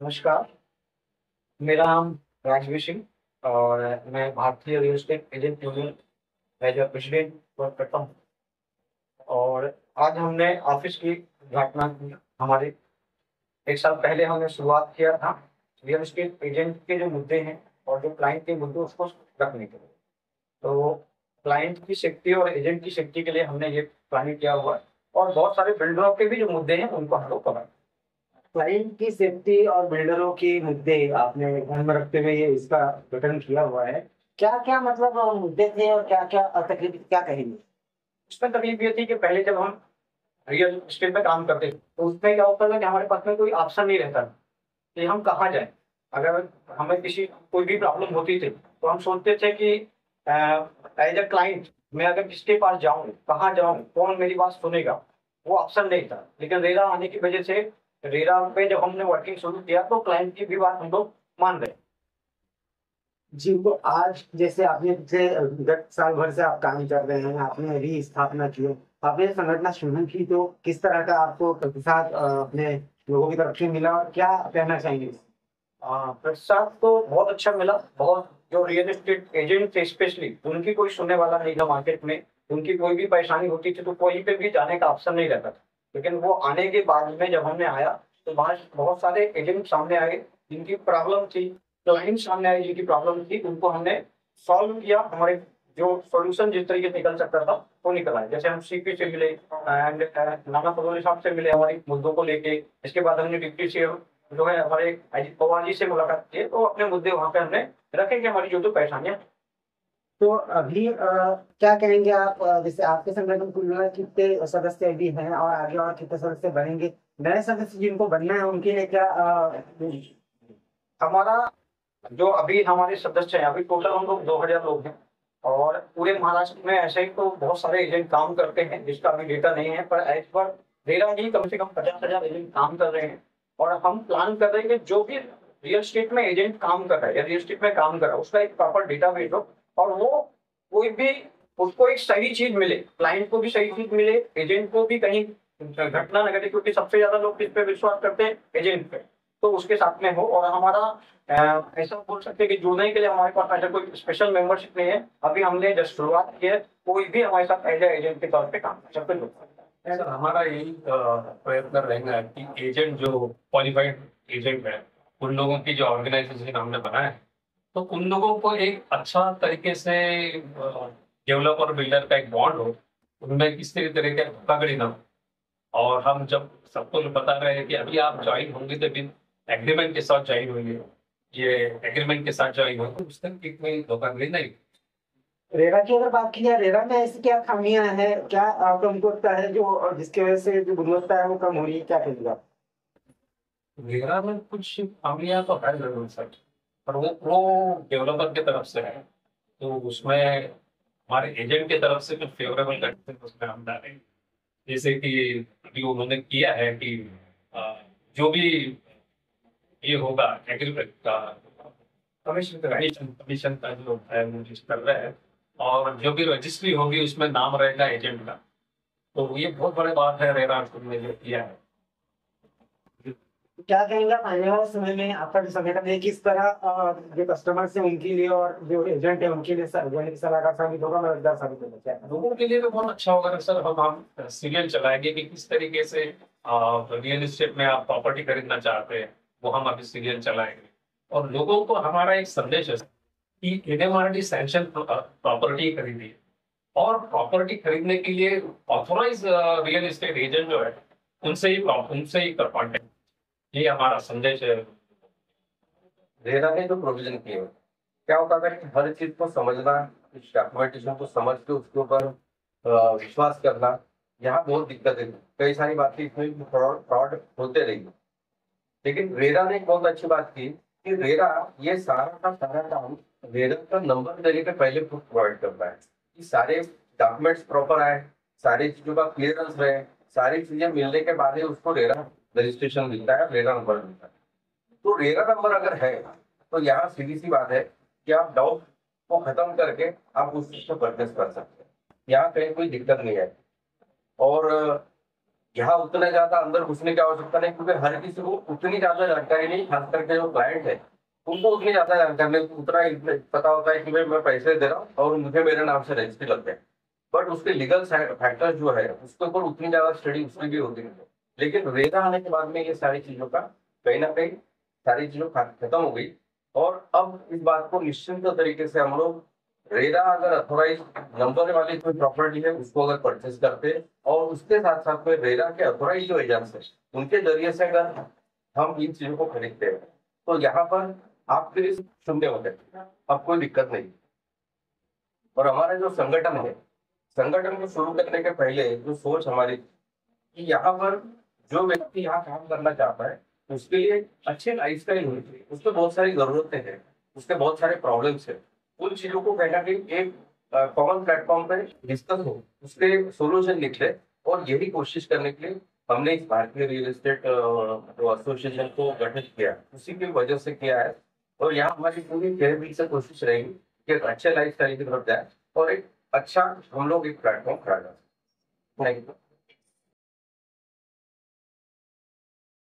नमस्कार, मेरा नाम राजवीर सिंह और मैं भारतीय real estate agent union as a president work करता हूँ। और आज हमने ऑफिस की घटना की हमारे 1 साल पहले हमने शुरुआत किया था रियल एस्टेट एजेंट के जो मुद्दे हैं और जो क्लाइंट के मुद्दे उसको रखने के लिए। तो क्लाइंट की सेफ्टी और एजेंट की सेफ्टी के लिए हमने ये प्लानिंग किया हुआ है और बहुत सारे बिल्डरों के भी जो मुद्दे हैं उनको हम लोग कवर। क्लाइंट की सेफ्टी और बिल्डरों की मुद्दे आपने ध्यान में रखते हुए ये इसका गठन किया हुआ है। क्या-क्या मतलब मुद्दे थे और क्या-क्या तकलीफ क्या कहेंगे? उसमें तकलीफ ये थी कि पहले जब हम रियल एस्टेट में काम करते थे, तो उसमें क्या होता था कि हमारे पास में कोई ऑप्शन नहीं रहता था कि हम कहाँ जाएँ। अगर हमें किसी कोई भी प्रॉब्लम होती थी, तो हम सोचते थे कि एज़ अ क्लाइंट मैं अगर किसके पास जाऊँ, कहाँ जाऊँ, कौन मेरी बात सुनेगा, वो ऑप्शन नहीं था। लेकिन रेरा आने की वजह से रेरा पे जब हमने वर्किंग शुरू किया, तो क्लाइंट की भी बात हम लोग मान गए। जी, तो आज जैसे आपने पिछले गत साल भर से आप काम कर रहे हैं, आपने अभी स्थापना की है, आपने संगठन शुरू की तो किस तरह का आपको प्रतिसाद अपने लोगों की तरफ से मिला और क्या कहना चाहेंगे? प्रतिसाद तो बहुत अच्छा मिला। बहुत जो रियल एस्टेट एजेंट थे स्पेशली, उनकी कोई सुनने वाला नहीं था मार्केट में। उनकी कोई भी परेशानी होती थी, तो कहीं पे भी जाने का ऑप्शन नहीं रहता था। लेकिन वो आने के बाद में जब हमने आया, तो बाहर बहुत सारे एजेंट सामने आए, जिनकी प्रॉब्लम थी, क्लाइंट सामने आए जिनकी प्रॉब्लम थी, उनको हमने सॉल्व किया। हमारे जो सॉल्यूशन जिस तरीके से निकल सकता था, वो निकल आया। जैसे हम सीपी से मिले एंड नाना पटोले साहब से मिले हमारे मुद्दों को लेके। इसके बाद हमने डिप्टी सीएम जो है हमारे अजित पवार जी से मुलाकात की, तो अपने मुद्दे वहाँ पे हमने रखे कि हमारी जो परेशानियाँ। तो अभी क्या कहेंगे आप जैसे आपके संगठन कुल मिला के कितने सदस्य अभी हैं और आगे और कितने सदस्य बनेंगे? नए सदस्य जिनको बनना है उनके लिए क्या हमारा जो अभी हमारे सदस्य हैं, अभी टोटल हम लोग 2000 लोग हैं। और पूरे महाराष्ट्र में ऐसे ही तो बहुत सारे एजेंट काम करते हैं, जिसका अभी डेटा नहीं है, पर एज पर रेरा ही कम से कम 50,000 एजेंट काम कर रहे हैं। और हम प्लान कर रहे हैं कि जो भी रियल एस्टेट में एजेंट काम कर रहा है या रियल एस्टेट में काम कर रहा है, उसका एक प्रॉपर डेटाबेस हो और वो कोई भी उसको एक सही चीज मिले, क्लाइंट को भी सही चीज मिले, एजेंट को भी कहीं घटना न घटे, क्योंकि सबसे ज्यादा लोग किस पे विश्वास करते हैं, एजेंट पे। तो उसके साथ में हो। और हमारा ऐसा बोल सकते हैं कि जुड़ने के लिए हमारे पास ऐसा कोई स्पेशल मेंबरशिप नहीं है। अभी हमने जस्ट शुरुआत की है, कोई भी हमारे साथ एज एजेंट के तौर पे काम कर सकते हैं। सर हमारा यही प्रयत्न रहेगा कि एजेंट जो क्वालिफाइड एजेंट है, उन लोगों की जो ऑर्गेनाइजेशन हमने बनाया है, तो उन लोगों को एक अच्छा तरीके से डेवलपर बिल्डर का एक बॉन्ड हो, उनमें किसी तरह का धोखाधड़ी ना हो। और हम जब सबको बता रहे हैं कि अभी आप ज्वाइन होंगे तो बिन एग्रीमेंट के साथ ज्वाइन होंगे, ये एग्रीमेंट के साथ ज्वाइन होंगे, तो उस तक की कोई धोखाधड़ी नहीं। रेरा की अगर बात की जाए, रेरा में ऐसी क्या खामियां हैं, क्या आपको हमको लगता है जो जिसकी वजह से जो गुणवत्ता है वो कम हो रही है, क्या कहेंगे आप? मेरा में कुछ खामियां तो है जरूर सर, पर वो डेवलपर की तरफ से है, तो उसमें हमारे एजेंट की तरफ से कुछ फेवरेबल कंडीशन उसमें हम डालेंगे। जैसे कि अभी उन्होंने किया है कि अ, जो भी ये होगा एग्रीमेंट का कमीशन कमीशन का जो है वो जिस कर रहे हैं, और जो भी रजिस्ट्री होगी उसमें नाम रहेगा एजेंट का। तो ये बहुत बड़ी बात है रेरा ने जो किया है। क्या कहेंगे आप आने वाले समय में आपका जो संगठन है किस तरह जो कस्टमर्स है उनके लिए और जो एजेंट है उनके लिए सलाहकार साबित होगा, मददगार साबित होगा, क्या लोगों के लिए तो बहुत अच्छा होगा सर। हम सीरियल चलाएंगे कि किस तरीके से रियल एस्टेट में आप प्रॉपर्टी खरीदना चाहते हैं, वो हम अभी सीरियल चलाएंगे। और लोगों को हमारा एक संदेश है कि एनएमआरडी सैंक्शन प्रॉपर्टी खरीदिए, और प्रॉपर्टी खरीदने के लिए ऑथोराइज रियल एस्टेट एजेंट जो है उनसे ही कॉन्टेक्ट, ये हमारा संदेश है। रेरा ने जो प्रोविजन किए हैं, क्या होता है कि हर चीज को समझना, उस डॉक्यूमेंटेशन को समझ के उसके ऊपर विश्वास करना, यहाँ बहुत दिक्कत है। कई सारी बातें इसमें फ्रॉड फ्रॉड होते रहेंगे। लेकिन रेरा ने एक बहुत अच्छी बात की कि रेरा ये सारा का सारा काम रेरा का नंबर देने के पहले खुद प्रोवाइड करता है कि सारे डॉक्यूमेंट्स प्रॉपर आए, सारी चीजों का क्लियरेंस रहे, सारी चीजें मिलने के बाद ही उसको रेरा रजिस्ट्रेशन मिलता है, रेरा नंबर मिलता है। तो रेरा नंबर अगर है तो यहाँ सीधी सी बात है कि आप डाउट को खत्म करके आप उस चीज को परचेस कर सकते हैं। यहाँ कहीं कोई दिक्कत नहीं है। और यहाँ उतना ज्यादा अंदर घुसने की आवश्यकता नहीं, क्योंकि हर किसी को उतनी ज्यादा जानकारी नहीं, खास करके जो क्लाइंट है उनको उतनी ज्यादा जानकारी नहीं, उतना ही पता होता है कि भाई मैं पैसे दे रहा हूँ और मुझे मेरे नाम से रजिस्ट्री लग गया, बट उसके लीगल फैक्टर जो है उसके ऊपर उतनी ज्यादा स्टडी उसमें भी होती है। लेकिन रेरा आने के बाद में ये सारी चीजों का कहीं ना कहीं सारी चीजों खत्म हो गई, और अब इस बात को निश्चिंत तरीके से हम लोग रेरा अगर अथोराइज नंबर वाली कोई प्रॉपर्टी है उसको अगर परचेज करते हैं, और उसके साथ साथ में रेरा के अथोराइज जो एजेंट्स है उनके जरिए से अगर हम इन चीजों को खरीदते हैं तो यहाँ पर आपके लिए शून्य होते हैं, अब कोई दिक्कत नहीं। और हमारा जो संगठन है, संगठन को शुरू करने के पहले जो सोच हमारी कि यहाँ पर जो व्यक्ति यहाँ काम करना चाहता है उसके लिए अच्छे लाइफस्टाइल होनी चाहिए, उसके बहुत सारी जरूरतें हैं, उसके बहुत सारे प्रॉब्लम्स है, उन चीजों को कहीं ना कहीं एक कॉमन प्लेटफॉर्म पे डिस्कस हो, उसके सोल्यूशन निकले, और यही कोशिश करने के लिए हमने इस भारतीय रियल एस्टेट एसोसिएशन को गठित किया, उसी की वजह से किया है। और यहाँ हमारी पूरी तहरीर से कोशिश रहेगी कि एक अच्छे लाइफ स्टाइल की तरफ जाए और एक अच्छा हम लोग एक प्लेटफॉर्म खड़ा कर। Thank you.